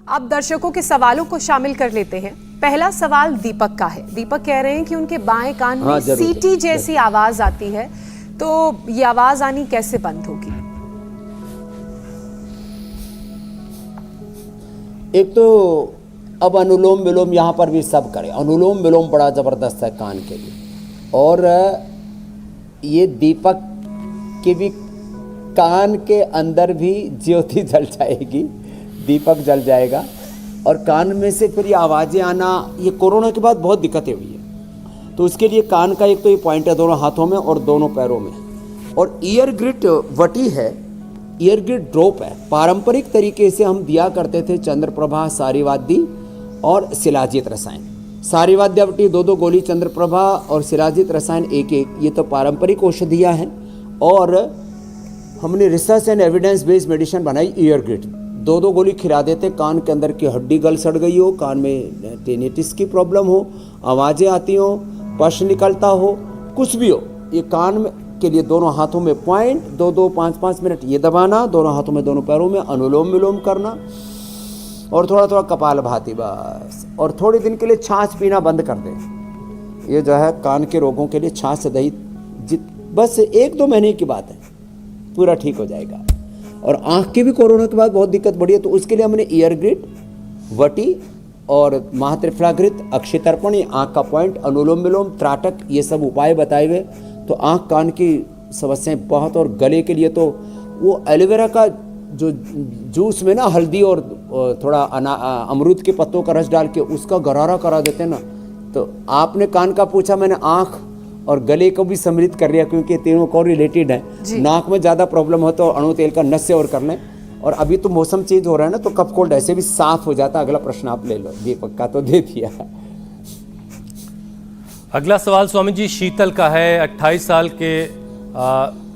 अब दर्शकों के सवालों को शामिल कर लेते हैं। पहला सवाल दीपक का है। दीपक कह रहे हैं कि उनके बाएं कान में सीटी जैसी आवाज आती है, तो ये आवाज आनी कैसे बंद होगी? एक तो अब अनुलोम विलोम यहाँ पर भी सब करें। अनुलोम विलोम बड़ा ज़बरदस्त है कान के लिए। और ये दीपक के भी कान के अंदर भी ज्योति जल जाएगी, दीपक जल जाएगा और कान में से फिर ये आवाज़ें आना, ये कोरोना के बाद बहुत दिक्कतें हुई है। तो उसके लिए कान का एक तो ये पॉइंट है दोनों हाथों में और दोनों पैरों में। और ईयर ग्रिट वटी है, ईयर ग्रिट ड्रॉप है। पारंपरिक तरीके से हम दिया करते थे चंद्रप्रभा, सारीवाद्य और शिलाजीत रसायन। सारीवाद्यावटी 2-2 गोली, चंद्रप्रभा और शिलाजीत रसायन 1-1। ये तो पारंपरिक औषधियाँ हैं। और हमने research and evidence based medicine बनाई ईयर ग्रिट। 2-2 गोली खिला देते। कान के अंदर की हड्डी गल सड़ गई हो, कान में टेनिटिस की प्रॉब्लम हो, आवाज़ें आती हो, पश निकलता हो, कुछ भी हो, ये कान में के लिए दोनों हाथों में पॉइंट 2-2, 5-5 मिनट ये दबाना, दोनों हाथों में दोनों पैरों में अनुलोम विलोम करना और थोड़ा थोड़ा कपालभाति बस। और थोड़े दिन के लिए छाछ पीना बंद कर दें। ये जो है कान के रोगों के लिए छाछ से दही बस 1-2 महीने की बात है, पूरा ठीक हो जाएगा। और आँख की भी कोरोना के बाद बहुत दिक्कत बढ़ी है, तो उसके लिए हमने ईयर ग्रिट, वटी और महात्रिफलाघृत, अक्षितर्पण, ये आँख का पॉइंट, अनुलोम विलोम, त्राटक, ये सब उपाय बताए हुए। तो आँख कान की समस्याएं बहुत। और गले के लिए तो वो एलोवेरा का जो जूस में ना हल्दी और थोड़ा अमरूद के पत्तों का रस डाल के उसका गरारा करा देते हैं ना। तो आपने कान का पूछा, मैंने आँख और गले को भी सम्मिलित कर लिया क्योंकि तीनों को रिलेटेड है। नाक में ज़्यादा प्रॉब्लम हो तो अणु तेल का नस से और कर लें। और अभी तो मौसम चेंज हो रहा है ना, तो कफ कोल्ड ऐसे भी साफ हो जाता है। अगला प्रश्न आप ले लो, दीपक का तो दे दिया। अगला सवाल स्वामी जी शीतल का है। 28 साल के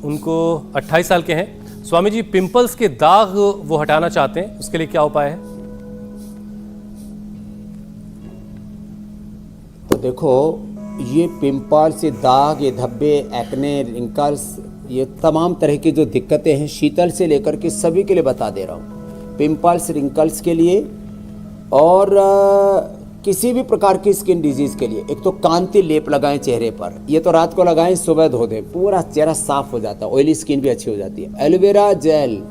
उनको 28 साल के हैं स्वामी जी। पिंपल्स के दाग वो हटाना चाहते हैं, उसके लिए क्या उपाय है? तो देखो, ये पिंपल्स, ये दाग, ये धब्बे, एक्ने, रिंकल्स, ये तमाम तरह की जो दिक्कतें हैं शीतल से लेकर के सभी के लिए बता दे रहा हूँ। पिंपल्स, रिंकल्स के लिए और किसी भी प्रकार की स्किन डिजीज़ के लिए एक तो कांति लेप लगाएं चेहरे पर। ये तो रात को लगाएं, सुबह धो दें, पूरा चेहरा साफ हो जाता है, ऑयली स्किन भी अच्छी हो जाती है। एलोवेरा जेल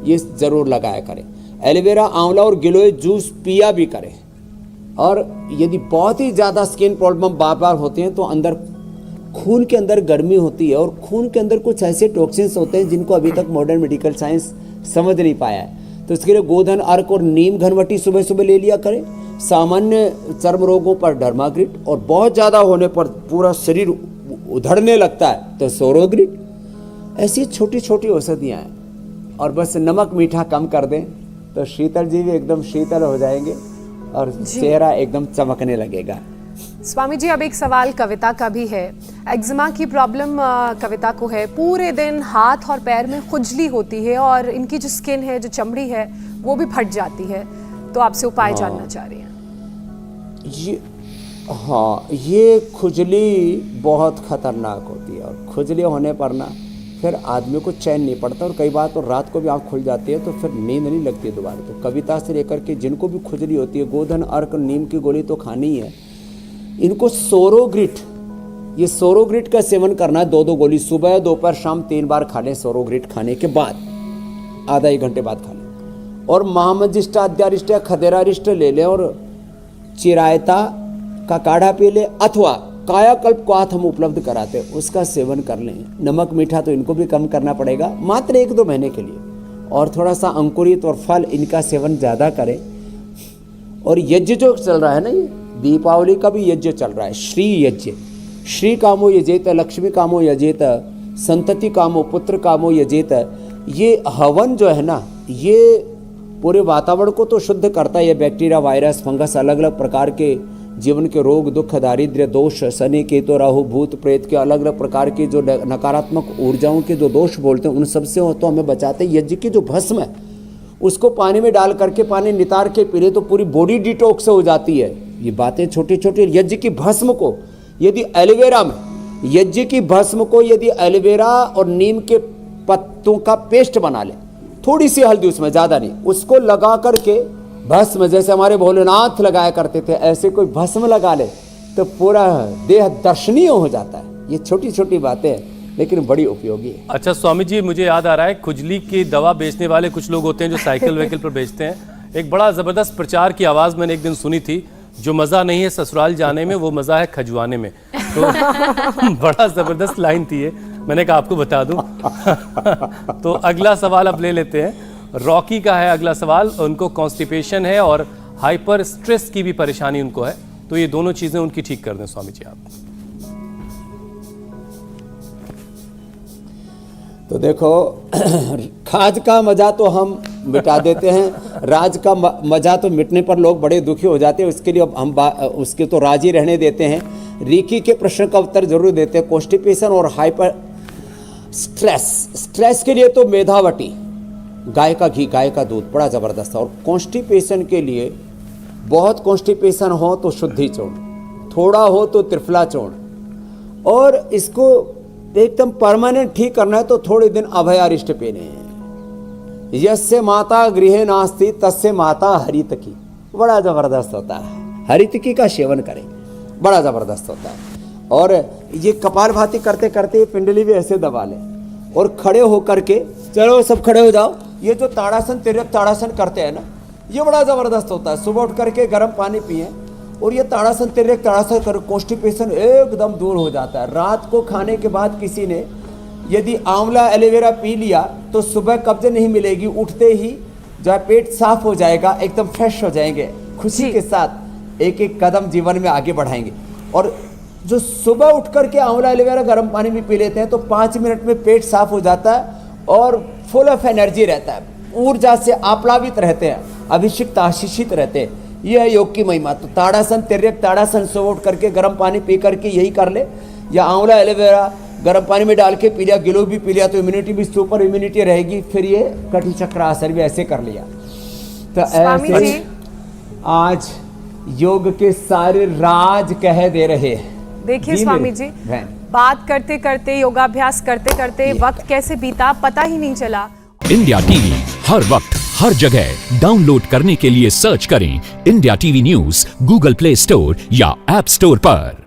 ये ज़रूर लगाया करें। एलोवेरा, आंवला और गिलोय जूस पिया भी करें। और यदि बहुत ही ज़्यादा स्किन प्रॉब्लम बार बार होती हैं तो अंदर खून के अंदर गर्मी होती है और खून के अंदर कुछ ऐसे टॉक्सिन्स होते हैं जिनको अभी तक मॉडर्न मेडिकल साइंस समझ नहीं पाया है। तो इसके लिए गोधन अर्क और नीम घनवटी सुबह सुबह ले लिया करें। सामान्य चर्म रोगों पर डर्माग्रिट और बहुत ज़्यादा होने पर पूरा शरीर उधड़ने लगता है तो सोरोग्रिट। ऐसी छोटी छोटी औषधियाँ हैं। और बस नमक मीठा कम कर दें तो शीतल जी भी एकदम शीतल हो जाएंगे और चेहरा एकदम चमकने लगेगा। स्वामी जी, अब एक सवाल कविता का भी है। एक्जिमा की प्रॉब्लम कविता को है। पूरे दिन हाथ और पैर में खुजली होती है और इनकी जो स्किन है, जो चमड़ी है, वो भी फट जाती है। तो आपसे उपाय जानना चाह रही हैं। ये खुजली बहुत खतरनाक होती है। और खुजली होने पर ना फिर आदमी को चैन नहीं पड़ता और कई बार तो रात को भी आँख खुल जाती है तो फिर नींद नहीं लगती दोबारा। तो कविता से लेकर के जिनको भी खुजली होती है, गोधन अर्क नीम की गोली तो खानी ही है। इनको सोरोग्रिट, ये सोरोग्रिट का सेवन करना है। 2-2 गोली सुबह, दोपहर, शाम 3 बार खा लें। सोरोग्रिट खाने के बाद आधा 1 घंटे बाद खा लें। और महामजिष्टा, अद्यारिष्टा, खदेरारिष्ट ले लें और चिरायता का काढ़ा पी लें अथवा कायाकल्प क्वाथ हम उपलब्ध कराते हैं, उसका सेवन कर लें। नमक मीठा तो इनको भी कम करना पड़ेगा मात्र 1-2 महीने के लिए। और थोड़ा सा अंकुरित और फल इनका सेवन ज़्यादा करें। और यज्ञ जो चल रहा है ना, ये दीपावली का भी यज्ञ चल रहा है, श्री यज्ञ। श्री कामो यजेत, लक्ष्मी कामो यजेत, संतति कामो, पुत्र कामो यजेत। ये हवन जो है ना, ये पूरे वातावरण को तो शुद्ध करता है। ये बैक्टीरिया, वायरस, फंगस, अलग अलग प्रकार के जीवन के रोग, दुख, दारिद्र्य, दोष, शनि, केतु, राहु, भूत, प्रेत के अलग अलग प्रकार की जो नकारात्मक ऊर्जाओं के जो दोष बोलते हैं उन सबसे हो तो हमें बचाते हैं। यज्ञ की जो भस्म है उसको पानी में डाल करके पानी नितार के पी ले तो पूरी बॉडी डिटॉक्स हो जाती है। ये बातें छोटी छोटी। यज्ञ की भस्म को यदि एलोवेरा में, यज्ञ की भस्म को यदि एलोवेरा और नीम के पत्तों का पेस्ट बना ले, थोड़ी सी हल्दी उसमें, ज़्यादा नहीं, उसको लगा करके भस्म जैसे हमारे भोलेनाथ लगाया करते थे, ऐसे कोई भस्म लगा ले तो पूरा देह दर्शनीय हो जाता है। ये छोटी छोटी बातें हैं लेकिन बड़ी उपयोगी है। अच्छा स्वामी जी, मुझे याद आ रहा है, खुजली की दवा बेचने वाले कुछ लोग होते हैं जो साइकिल वाइकिल पर बेचते हैं। एक बड़ा ज़बरदस्त प्रचार की आवाज़ मैंने एक दिन सुनी थी, जो मज़ा नहीं है ससुराल जाने में वो मज़ा है खजवाने में। तो बड़ा ज़बरदस्त लाइन थी ये, मैंने कहा आपको बता दूं। तो अगला सवाल अब ले लेते हैं। रॉकी का है अगला सवाल। उनको कॉन्स्टिपेशन है और हाइपर स्ट्रेस की भी परेशानी उनको है, तो ये दोनों चीज़ें उनकी ठीक कर दें स्वामी जी आप। तो देखो खाज का मजा तो हम मिटा देते हैं, राज का मजा तो मिटने पर लोग बड़े दुखी हो जाते हैं। उसके लिए अब हम उसके तो राजी रहने देते हैं। रीकी के प्रश्न का उत्तर जरूर देते हैं। कॉन्स्टिपेशन और हाइपर स्ट्रेस के लिए तो मेधावटी, गाय का घी, गाय का दूध बड़ा ज़बरदस्त है। और कॉन्स्टिपेशन के लिए बहुत कॉन्स्टिपेशन हो तो शुद्धि चूर्ण, थोड़ा हो तो त्रिफला चूर्ण, और इसको एकदम परमानेंट ठीक करना है तो थोड़े दिन अभयारिष्ट पीने। यस्य माता गृहे नास्ति तस्य माता हरितकी, बड़ा ज़बरदस्त होता है। हरितकी का सेवन करें, बड़ा ज़बरदस्त होता है। और ये कपालभाति करते करते पिंडली भी ऐसे दबा लें और खड़े होकर के, चलो सब खड़े हो जाओ, ये जो ताड़ासन तिर्यक ताड़ासन करते हैं ना, ये बड़ा ज़बरदस्त होता है। सुबह उठ करके गर्म पानी पिए और ये ताड़ासन तिर्यक ताड़ासन कर, कॉन्स्टिपेशन एकदम दूर हो जाता है। रात को खाने के बाद किसी ने यदि आंवला एलोवेरा पी लिया तो सुबह कब्ज नहीं मिलेगी, उठते ही जो है पेट साफ हो जाएगा, एकदम फ्रेश हो जाएंगे, खुशी के साथ एक एक कदम जीवन में आगे बढ़ाएंगे। और जो सुबह उठ करके आंवला एलोवेरा गर्म पानी में पी लेते हैं तो 5 मिनट में पेट साफ हो जाता है और फुल ऑफ एनर्जी रहता है, ऊर्जा से आप्लावित रहते हैं, अभिषिक्त आशीषित रहते हैं। यह है योग की महिमा। तो ताड़ासन तिर्यक ताड़ासन सुबह उठ करके गर्म पानी पी करके यही कर ले, या आंवला एलोवेरा गर्म पानी में डाल के पी लिया, गिलो भी पी लिया तो इम्यूनिटी भी सुपर इम्यूनिटी रहेगी। फिर ये कटी चक्र आसन भी ऐसे कर लिया। तो ऐसे आज योग के सारे राज कह दे रहे हैं। देखिए स्वामी जी, बात करते करते, योगाभ्यास करते करते वक्त कैसे बीता पता ही नहीं चला। इंडिया टीवी हर वक्त हर जगह डाउनलोड करने के लिए सर्च करें India TV news Google play store या ऐप स्टोर पर।